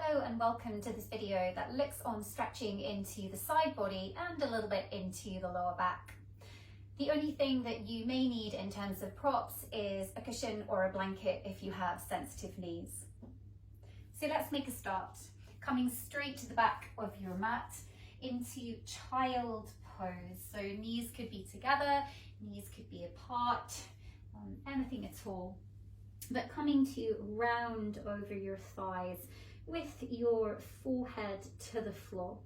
Hello and welcome to this video that looks on stretching into the side body and a little bit into the lower back. The only thing that you may need in terms of props is a cushion or a blanket if you have sensitive knees. So let's make a start. Coming straight to the back of your mat into child pose. So knees could be together, knees could be apart, anything at all. But coming to round over your thighs with your forehead to the floor.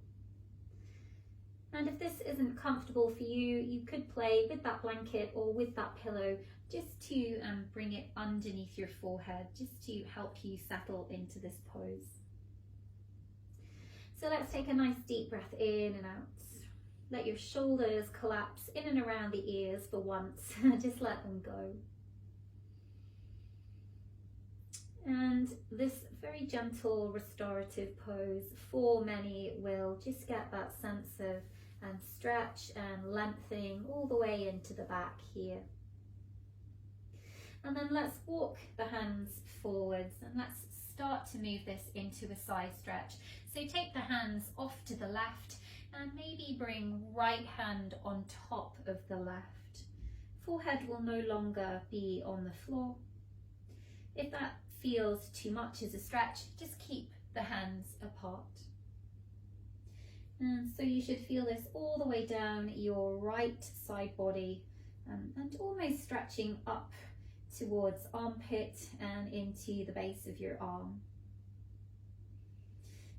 And if this isn't comfortable for you, you could play with that blanket or with that pillow just to bring it underneath your forehead, just to help you settle into this pose. So let's take a nice deep breath in and out. Let your shoulders collapse in and around the ears for once. Just let them go. And this very gentle restorative pose for many will just get that sense of stretch and lengthening all the way into the back here. And then let's walk the hands forwards and let's start to move this into a side stretch. So take the hands off to the left and maybe bring right hand on top of the left. Forehead will no longer be on the floor. If that feels too much as a stretch, just keep the hands apart. And so you should feel this all the way down your right side body and almost stretching up towards armpit and into the base of your arm.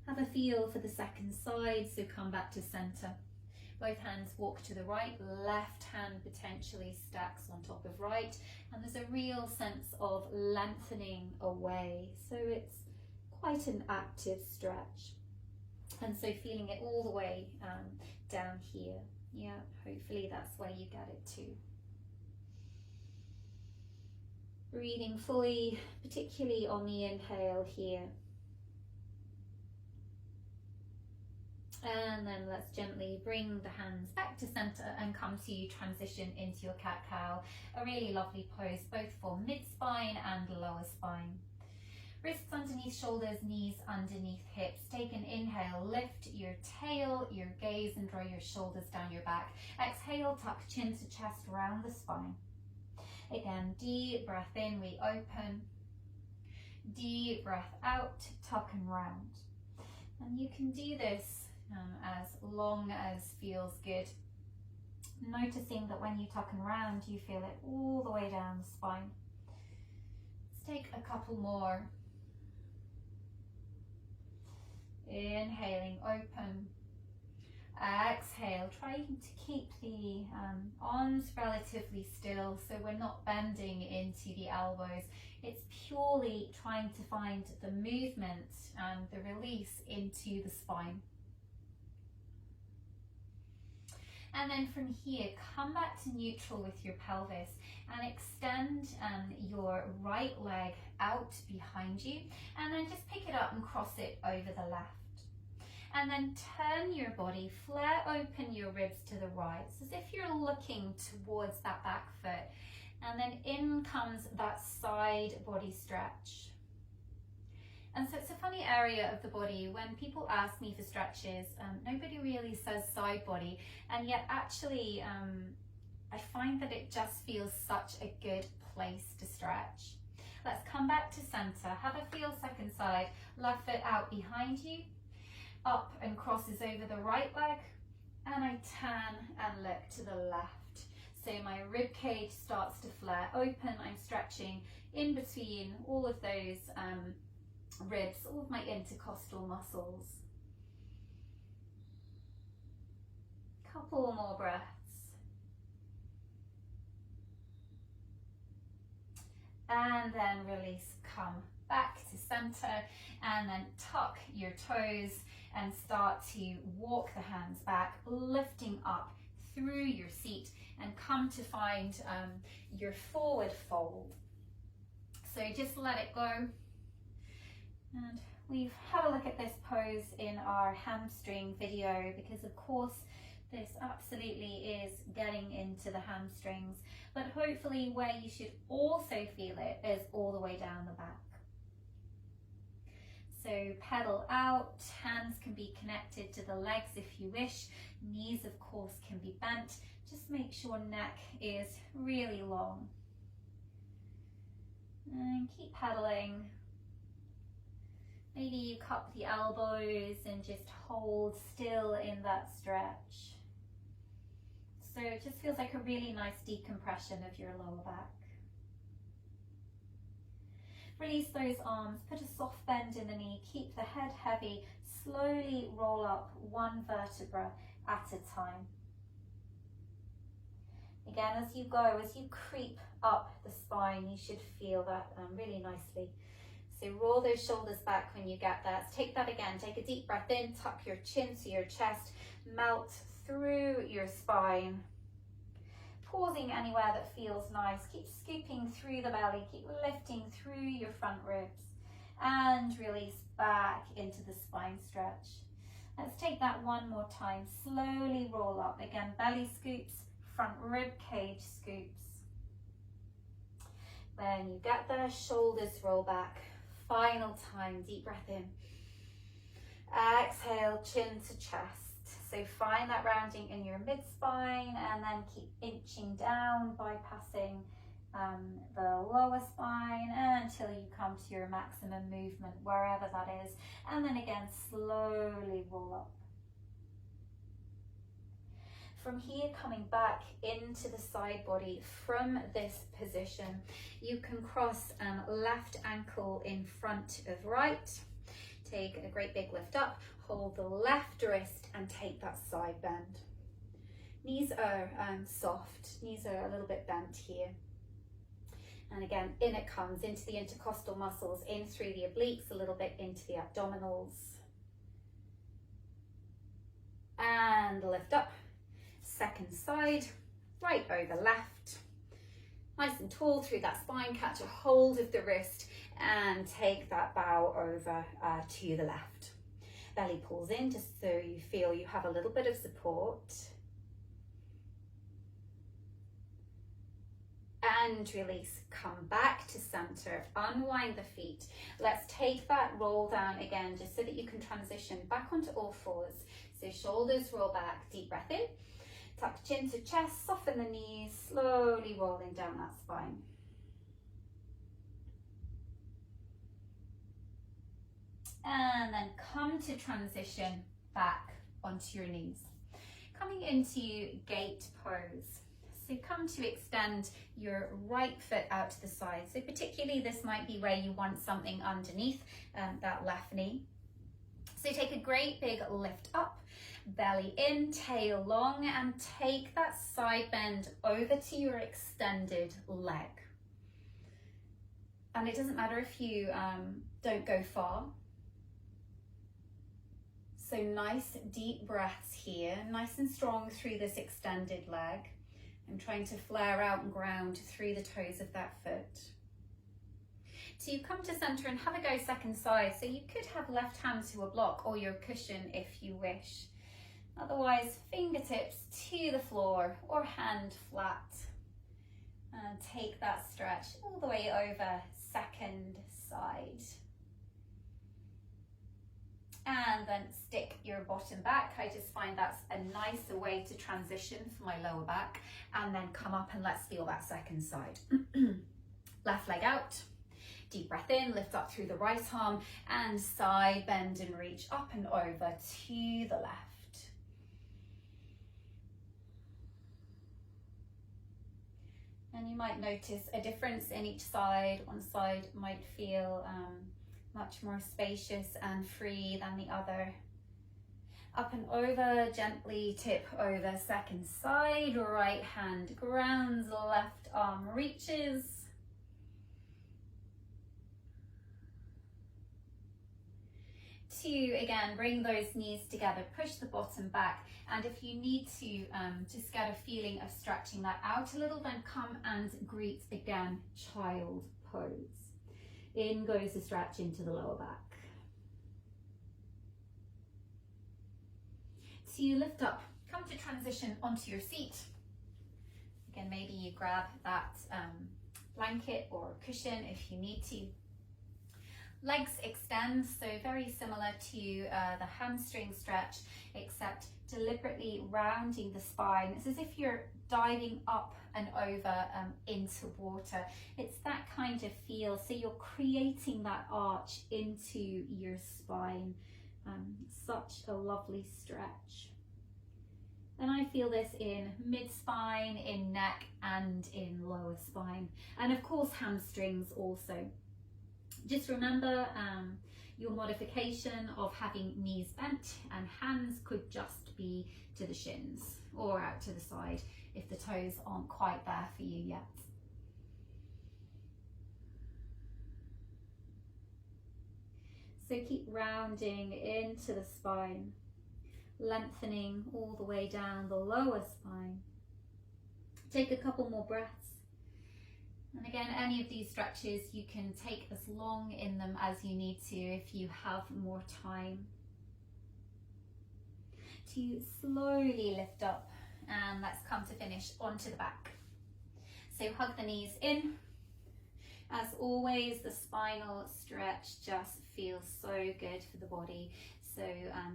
Have a feel for the second side, so come back to center. Both hands walk to the right, left hand potentially stacks on top of right, and there's a real sense of lengthening away. So it's quite an active stretch. And so feeling it all the way down here. Yeah, hopefully that's where you get it to. Breathing fully, particularly on the inhale here. And then let's gently bring the hands back to center and come to transition into your cat-cow. A really lovely pose, both for mid-spine and lower spine. Wrists underneath shoulders, knees underneath hips. Take an inhale, lift your tail, your gaze, and draw your shoulders down your back. Exhale, tuck chin to chest, round the spine. Again, deep breath in, we open. Deep breath out, tuck and round. And you can do this as long as feels good. Noticing that when you tuck and round, you feel it all the way down the spine. Let's take a couple more. Inhaling, open. Exhale, trying to keep the arms relatively still so we're not bending into the elbows. It's purely trying to find the movement and the release into the spine. And then from here, come back to neutral with your pelvis and extend your right leg out behind you, and then just pick it up and cross it over the left. And then turn your body, flare open your ribs to the right, as if you're looking towards that back foot. And then in comes that side body stretch. And so it's a funny area of the body. When people ask me for stretches, nobody really says side body, and yet actually I find that it just feels such a good place to stretch. Let's come back to center, have a feel second side, left foot out behind you, up and crosses over the right leg, and I turn and look to the left. So my rib cage starts to flare open, I'm stretching in between all of those ribs, all of my intercostal muscles. Couple more breaths. And then release, come back to center, and then tuck your toes and start to walk the hands back, lifting up through your seat and come to find your forward fold. So just let it go. And we've had a look at this pose in our hamstring video because of course this absolutely is getting into the hamstrings, but hopefully where you should also feel it is all the way down the back. So pedal out, hands can be connected to the legs if you wish. Knees, of course, can be bent. Just make sure neck is really long. And keep pedaling. Maybe you cup the elbows and just hold still in that stretch. So it just feels like a really nice decompression of your lower back. Release those arms, put a soft bend in the knee, keep the head heavy, slowly roll up one vertebra at a time. Again, as you go, as you creep up the spine, you should feel that really nicely. So roll those shoulders back when you get there. Let's take that again. Take a deep breath in, tuck your chin to your chest, melt through your spine. Pausing anywhere that feels nice. Keep scooping through the belly, keep lifting through your front ribs, and release back into the spine stretch. Let's take that one more time. Slowly roll up. Again, belly scoops, front rib cage scoops. When you get there, shoulders roll back. Final time, deep breath in. Exhale, chin to chest. So find that rounding in your mid-spine and then keep inching down, bypassing the lower spine until you come to your maximum movement, wherever that is. And then again, slowly roll up. From here, coming back into the side body from this position, you can cross left ankle in front of right. Take a great big lift up, hold the left wrist and take that side bend. Knees are soft, knees are a little bit bent here. And again, in it comes, into the intercostal muscles, in through the obliques, a little bit into the abdominals. And lift up, second side, right over left. Nice and tall through that spine, catch a hold of the wrist and take that bow over to the left. Belly pulls in just so you feel you have a little bit of support. And release, come back to center, unwind the feet. Let's take that roll down again just so that you can transition back onto all fours. So shoulders roll back, deep breath in. Tuck chin to chest, soften the knees, slowly rolling down that spine. And then come to transition back onto your knees. Coming into gate pose. So come to extend your right foot out to the side. So particularly this might be where you want something underneath that left knee. So take a great big lift up, belly in, tail long, and take that side bend over to your extended leg. And it doesn't matter if you don't go far. So nice deep breaths here, nice and strong through this extended leg. I'm trying to flare out and ground through the toes of that foot. So you come to center and have a go second side. So you could have left hand to a block or your cushion if you wish. Otherwise, fingertips to the floor or hand flat. And take that stretch all the way over second side. And then stick your bottom back. I just find that's a nicer way to transition for my lower back. And then come up and let's feel that second side. Left leg out. Deep breath in, lift up through the right arm and side bend and reach up and over to the left. And you might notice a difference in each side. One side might feel much more spacious and free than the other. Up and over, gently tip over second side, right hand grounds, left arm reaches. Two, again, bring those knees together, push the bottom back, and if you need to just get a feeling of stretching that out a little, then come and greet again, child pose. In goes the stretch into the lower back. So you lift up, come to transition onto your seat. Again, maybe you grab that blanket or cushion if you need to. Legs extend, so very similar to the hamstring stretch, except deliberately rounding the spine. It's as if you're diving up and over into water. It's that kind of feel. So you're creating that arch into your spine. Such a lovely stretch. And I feel this in mid-spine, in neck, and in lower spine. And of course, hamstrings also. Just remember your modification of having knees bent, and hands could just be to the shins or out to the side if the toes aren't quite there for you yet. So keep rounding into the spine, lengthening all the way down the lower spine. Take a couple more breaths. And again, any of these stretches, you can take as long in them as you need to if you have more time. To slowly lift up, and let's come to finish onto the back. So hug the knees in. As always, the spinal stretch just feels so good for the body. So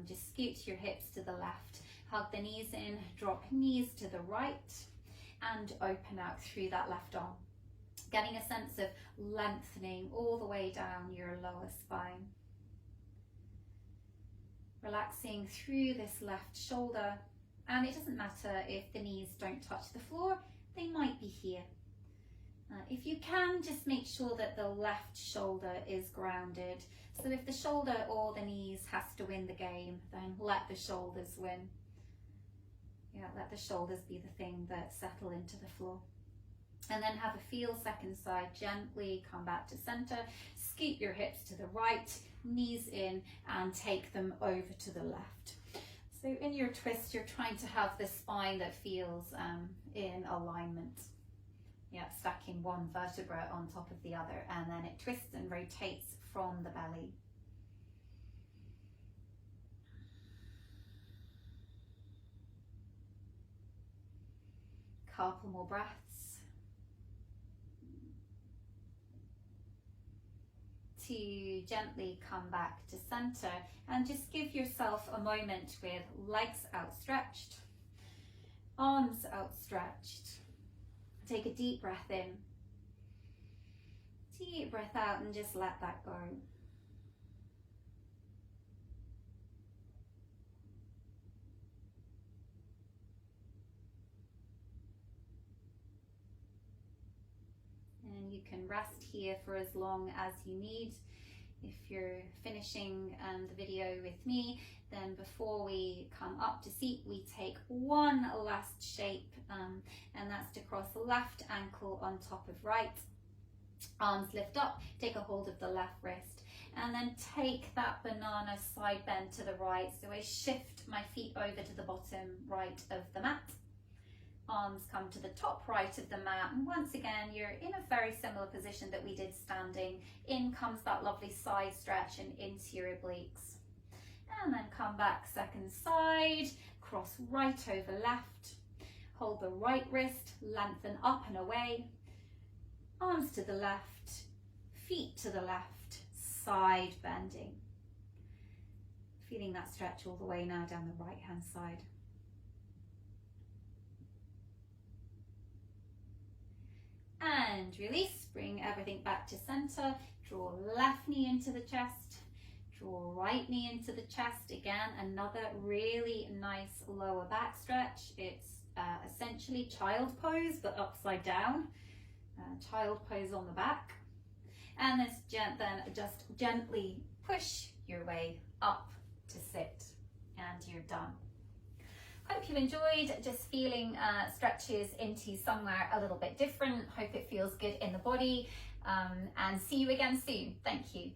just scoot your hips to the left, hug the knees in, drop knees to the right, and open out through that left arm. Getting a sense of lengthening all the way down your lower spine. Relaxing through this left shoulder, and it doesn't matter if the knees don't touch the floor, they might be here. If you can, just make sure that the left shoulder is grounded. So if the shoulder or the knees has to win the game, then let the shoulders win. Yeah, let the shoulders be the thing that settle into the floor. And then have a feel second side, gently come back to center, scoot your hips to the right, knees in, and take them over to the left. So in your twist, you're trying to have the spine that feels in alignment. Yeah, stacking one vertebra on top of the other, and then it twists and rotates from the belly. Couple more breaths. To gently come back to center, and just give yourself a moment with legs outstretched, arms outstretched. Take a deep breath in, deep breath out, and just let that go. And you can rest here for as long as you need. If you're finishing the video with me, then before we come up to seat, we take one last shape, and that's to cross the left ankle on top of right. Arms lift up, take a hold of the left wrist, and then take that banana side bend to the right. So I shift my feet over to the bottom right of the mat. Arms come to the top right of the mat, and once again you're in a very similar position that we did standing. In comes that lovely side stretch and into your obliques, and then come back second side, cross right over left, hold the right wrist, lengthen up and away, arms to the left, feet to the left, side bending, feeling that stretch all the way now down the right hand side. And release, bring everything back to center, draw left knee into the chest, draw right knee into the chest. Again, another really nice lower back stretch. It's essentially child pose, but upside down. Child pose on the back. And then just gently push your way up to sit, and you're done. Hope you enjoyed just feeling stretches into somewhere a little bit different. Hope it feels good in the body, and see you again soon. Thank you.